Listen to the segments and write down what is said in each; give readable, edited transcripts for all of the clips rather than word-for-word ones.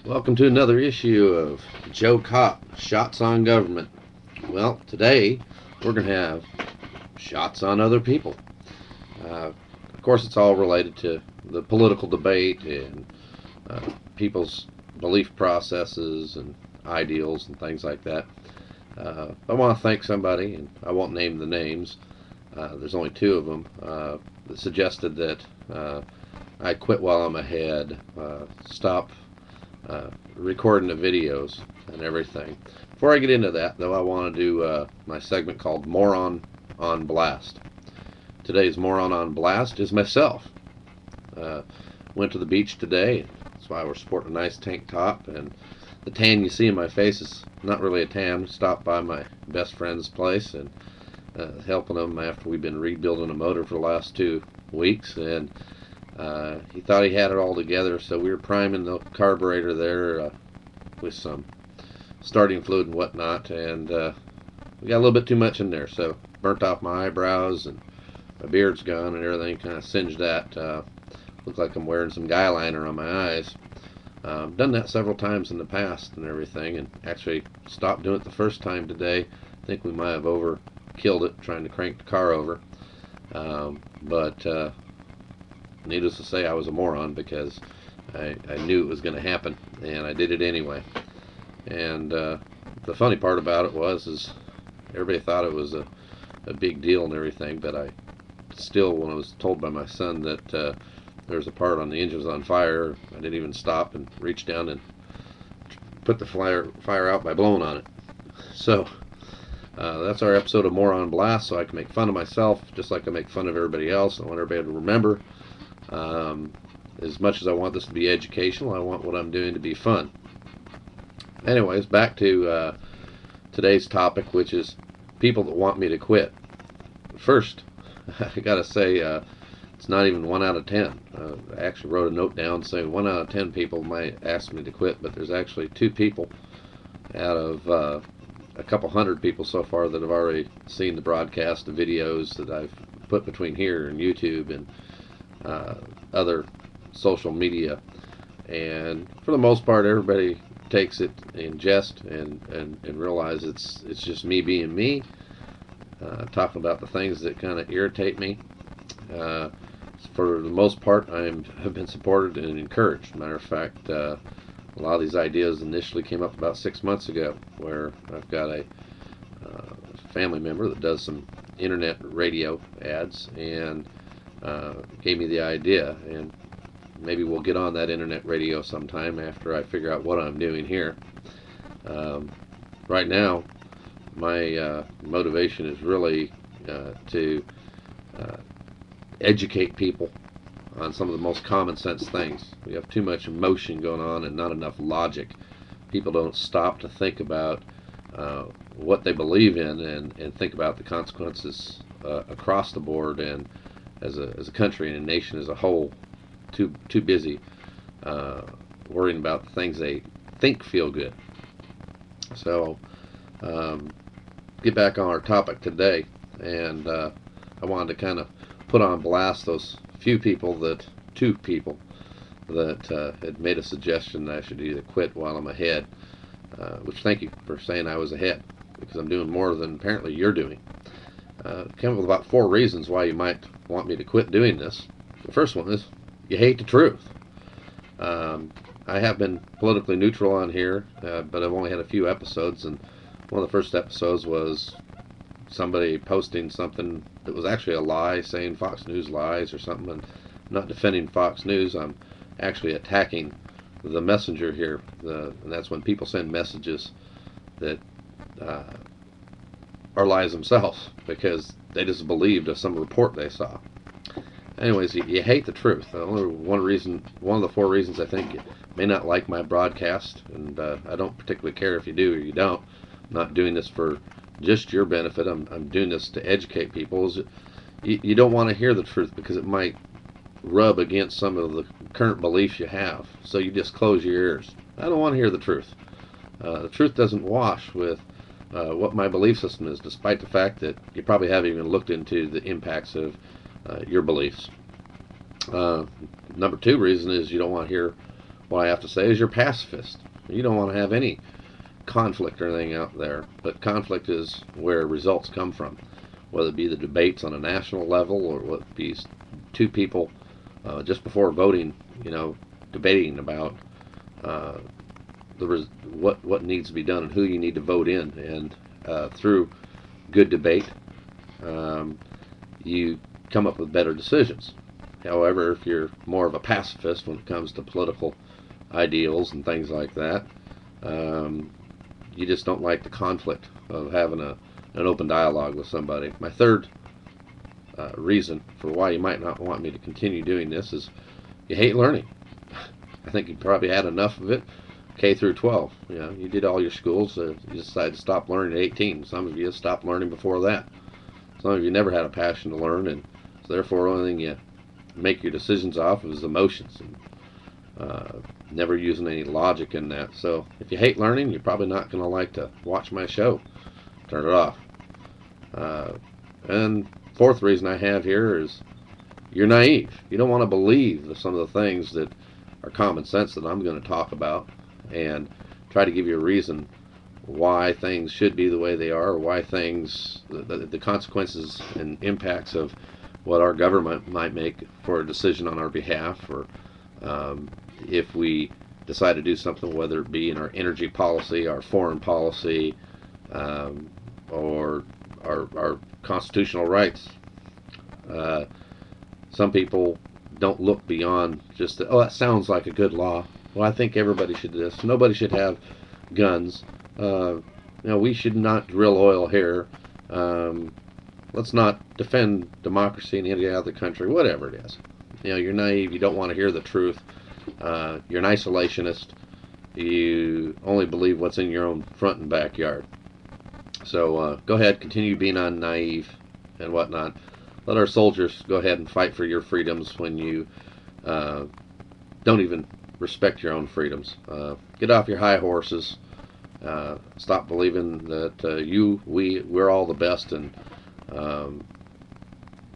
Welcome to another issue of Joe Cop Shots on Government. Well, today we're going to have shots on other people. Of course, it's all related to the political debate and people's belief processes and ideals and things like that. I want to thank somebody, and I won't name the names. There's only two of them that suggested that I quit while I'm ahead, stop recording the videos and everything. Before I get into that, though, I want to do my segment called Moron on Blast. Today's Moron on Blast is myself. Uh, Went to the beach today. That's why we're sporting a nice tank top. And the tan you see in my face is not really a tan. Stopped by my best friend's place and helping him after we've been rebuilding a motor for the last 2 weeks. And he thought he had it all together, so we were priming the carburetor there with some starting fluid and whatnot, and we got a little bit too much in there, so burnt off my eyebrows and my beard's gone and everything, kind of singed that. Looked like I'm wearing some guy liner on my eyes. Done that several times in the past and everything, and actually stopped doing it the first time today. I think we might have overkilled it trying to crank the car over, but needless to say, I was a moron because I knew it was going to happen, and I did it anyway. And the funny part about it is everybody thought it was a big deal and everything, but I still, when I was told by my son that there was a part on the engine was on fire, I didn't even stop and reach down and put the fire out by blowing on it. So that's our episode of Moron Blast, so I can make fun of myself just like I make fun of everybody else. I want everybody to remember, as much as I want this to be educational, I want what I'm doing to be fun. Anyways, back to today's topic, which is people that want me to quit. First, I gotta say, it's not even 1 out of 10. I actually wrote a note down saying 1 out of 10 people might ask me to quit, but there's actually 2 people out of a couple hundred people so far that have already seen the broadcast, the videos that I've put between here and YouTube and other social media. And for the most part, everybody takes it in jest and realize it's just me being me, talking about the things that kind of irritate me. Uh, for the most part, have been supported and encouraged. Matter of fact, a lot of these ideas initially came up about 6 months ago, where I've got a family member that does some internet radio ads and gave me the idea, and maybe we'll get on that internet radio sometime after I figure out what I'm doing here. Right now, my motivation is really to educate people on some of the most common sense things. We have too much emotion going on and not enough logic. People don't stop to think about what they believe in and think about the consequences across the board and as a country and a nation as a whole. Too busy worrying about the things they think feel good. So get back on our topic today, and I wanted to kind of put on blast those two people that had made a suggestion that I should either quit while I'm ahead, which thank you for saying I was ahead, because I'm doing more than apparently you're doing. Came up with about 4 reasons why you might want me to quit doing this. The first one is you hate the truth. I have been politically neutral on here, but I've only had a few episodes, and one of the first episodes was somebody posting something that was actually a lie, saying Fox News lies or something, and I'm not defending Fox News. I'm actually attacking the messenger here, and that's when people send messages that are lies themselves because they just believed some report they saw. Anyways, you hate the truth. Only one of the 4 reasons I think you may not like my broadcast, and I don't particularly care if you do or you don't. I'm not doing this for just your benefit. I'm doing this to educate people. You don't want to hear the truth because it might rub against some of the current beliefs you have. So you just close your ears. I don't want to hear the truth. The truth doesn't wash with what my belief system is, despite the fact that you probably haven't even looked into the impacts of your beliefs. Number 2 reason is you don't want to hear what I have to say is you're pacifist. You don't want to have any conflict or anything out there, but conflict is where results come from, whether it be the debates on a national level or what it be two people just before voting, debating about uh, what needs to be done and who you need to vote in, and through good debate, um, you come up with better decisions. However, if you're more of a pacifist when it comes to political ideals and things like that, um, you just don't like the conflict of having an open dialogue with somebody. My third reason for why you might not want me to continue doing this is you hate learning. I think you probably had enough of it. K through 12. You did all your schools. You decided to stop learning at 18. Some of you stopped learning before that. Some of you never had a passion to learn, and so therefore, the only thing you make your decisions off is emotions, and never using any logic in that. So if you hate learning, you're probably not going to like to watch my show. Turn it off. And fourth reason I have here is you're naive. You don't want to believe some of the things that are common sense that I'm going to talk about, and try to give you a reason why things should be the way they are, or why the consequences and impacts of what our government might make for a decision on our behalf, or if we decide to do something, whether it be in our energy policy, our foreign policy, or our constitutional rights. Some people don't look beyond just that sounds like a good law. Well, I think everybody should do this. Nobody should have guns. We should not drill oil here. Let's not defend democracy in any other country. Whatever it is. You're naive. You don't want to hear the truth. You're an isolationist. You only believe what's in your own front and backyard. So go ahead, continue being naive and whatnot. Let our soldiers go ahead and fight for your freedoms when you don't even respect your own freedoms. Get off your high horses. Stop believing that we're all the best, and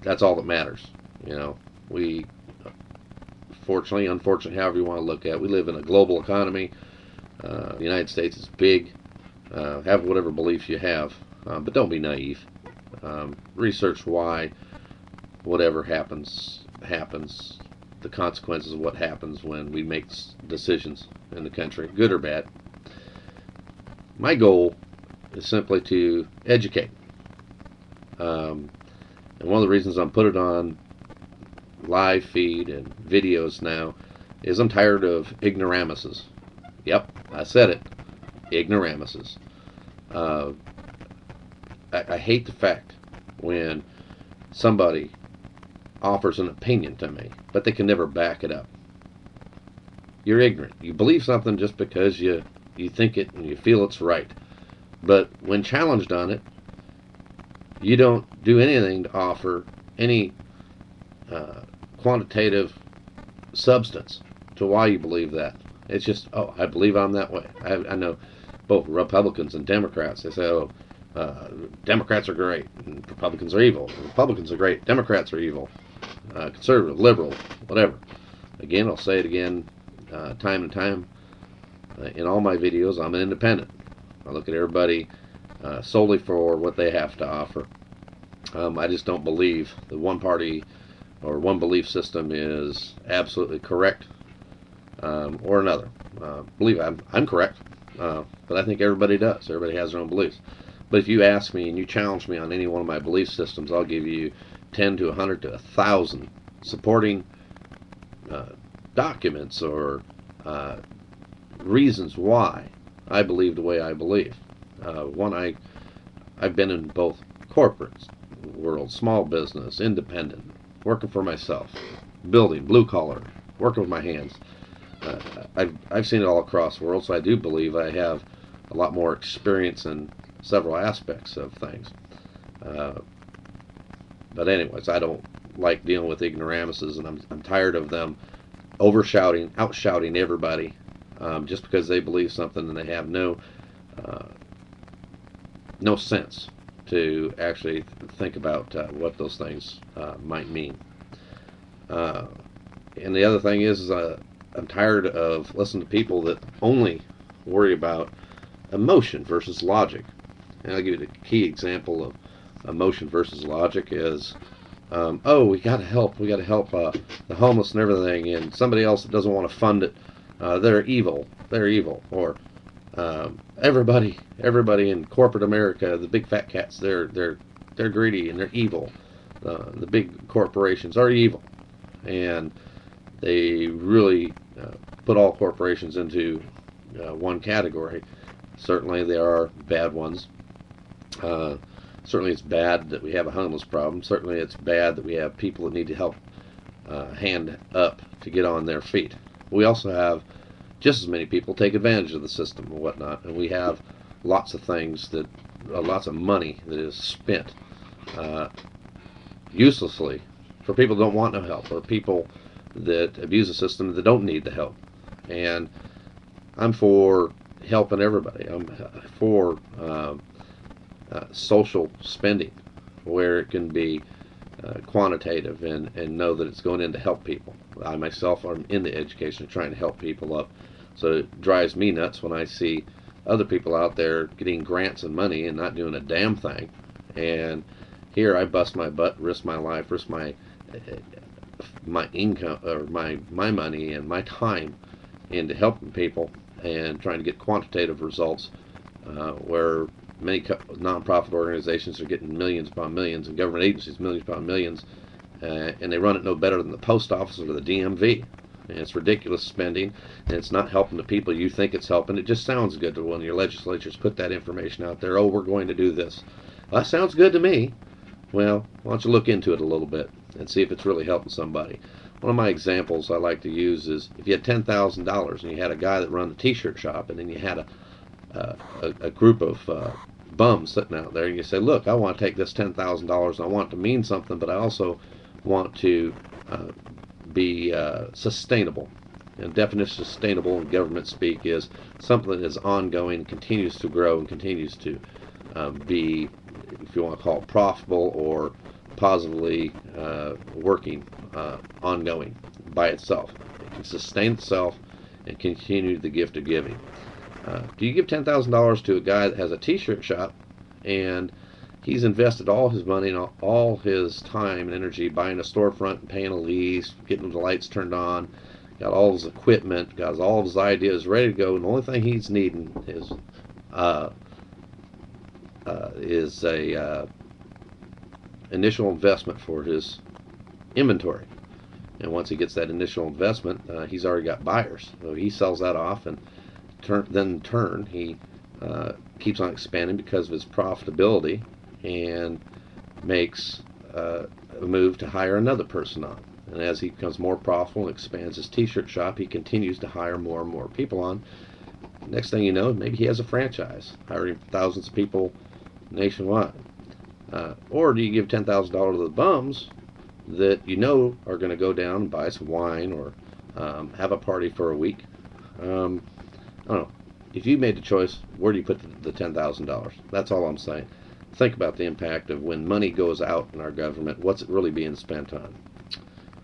that's all that matters. We, fortunately, unfortunately, however you want to look at it, we live in a global economy. The United States is big. Have whatever beliefs you have, but don't be naive. Research why whatever happens, the consequences of what happens when we make decisions in the country, good or bad. My goal is simply to educate. And one of the reasons I'm putting it on live feed and videos now is I'm tired of ignoramuses. Yep, I said it. Ignoramuses. I hate the fact when somebody offers an opinion to me, but they can never back it up. You're ignorant. You believe something just because you think it and you feel it's right. But when challenged on it, you don't do anything to offer any quantitative substance to why you believe that. It's just, I believe I'm that way. I know both Republicans and Democrats. They say, Democrats are great and Republicans are evil. Republicans are great, Democrats are evil. Conservative, liberal, whatever. Again, I'll say it again, time and time. In all my videos, I'm an independent. I look at everybody solely for what they have to offer. I just don't believe that one party or one belief system is absolutely correct or another. Believe I'm correct, but I think everybody does. Everybody has their own beliefs. But if you ask me and you challenge me on any one of my belief systems, I'll give you 10 to 100 to 1,000 supporting documents or reasons why I believe the way I believe. I've been in both corporate world, small business, independent, working for myself, building, blue collar, working with my hands. I've seen it all across the world, so I do believe I have a lot more experience in several aspects of things. But anyways, I don't like dealing with ignoramuses, and I'm tired of them overshouting, outshouting everybody just because they believe something and they have no sense to actually think about what those things might mean. And the other thing is I'm tired of listening to people that only worry about emotion versus logic. And I'll give you the key example of emotion versus logic is, oh, we got to help the homeless and everything, and somebody else that doesn't want to fund it, they're evil, or everybody in corporate America, the big fat cats, they're greedy and they're evil. The big corporations are evil, and they really put all corporations into one category. Certainly, there are bad ones. Uh, Certainly, it's bad that we have a homeless problem. Certainly, it's bad that we have people that need to help hand up to get on their feet. We also have just as many people take advantage of the system and whatnot, and we have lots of things that, lots of money that is spent uh, uselessly for people that don't want no help, or people that abuse the system that don't need the help. And I'm for helping everybody. I'm for social spending where it can be quantitative and know that it's going in to help people. I myself am in the education of trying to help people up. So it drives me nuts when I see other people out there getting grants and money and not doing a damn thing. And here I bust my butt, risk my life, risk my income, or my money and my time into helping people and trying to get quantitative results, where many nonprofit organizations are getting millions upon millions, and government agencies millions upon millions, and they run it no better than the post office or the DMV. And it's ridiculous spending, and it's not helping the people you think it's helping. It just sounds good to when your legislatures put that information out there. Oh, we're going to do this. Well, that sounds good to me. Well, why don't you look into it a little bit and see if it's really helping somebody. One of my examples I like to use is if you had $10,000 and you had a guy that run a t-shirt shop, and then you had a group of bums sitting out there, and you say, look, I want to take this $10,000 and I want it to mean something, but I also want to be sustainable. And definition of sustainable in government speak is something that is ongoing, continues to grow, and continues to be, if you want to call it, profitable or positively working, ongoing by itself. It can sustain itself and continue the gift of giving. Do you give $10,000 to a guy that has a t-shirt shop and he's invested all his money and all his time and energy buying a storefront and paying a lease, getting the lights turned on, got all his equipment, got all of his ideas ready to go, and the only thing he's needing is a initial investment for his inventory. And once he gets that initial investment, he's already got buyers. So he sells that off, and then in turn he keeps on expanding because of his profitability, and makes a move to hire another person on. And as he becomes more profitable and expands his t-shirt shop, he continues to hire more and more people on. Next thing you know, maybe he has a franchise, hiring thousands of people nationwide. Or do you give $10,000 to the bums that you know are going to go down and buy some wine, or have a party for a week? I don't know. If you made the choice, where do you put the $10,000? That's all I'm saying. Think about the impact of when money goes out in our government. What's it really being spent on?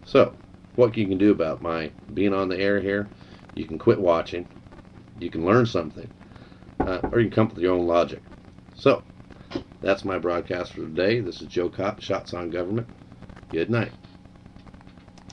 So, what you can do about my being on the air here, you can quit watching, you can learn something, or you can come up with your own logic. So, that's my broadcast for today. This is Joe Kopp, Shots on Government. Good night.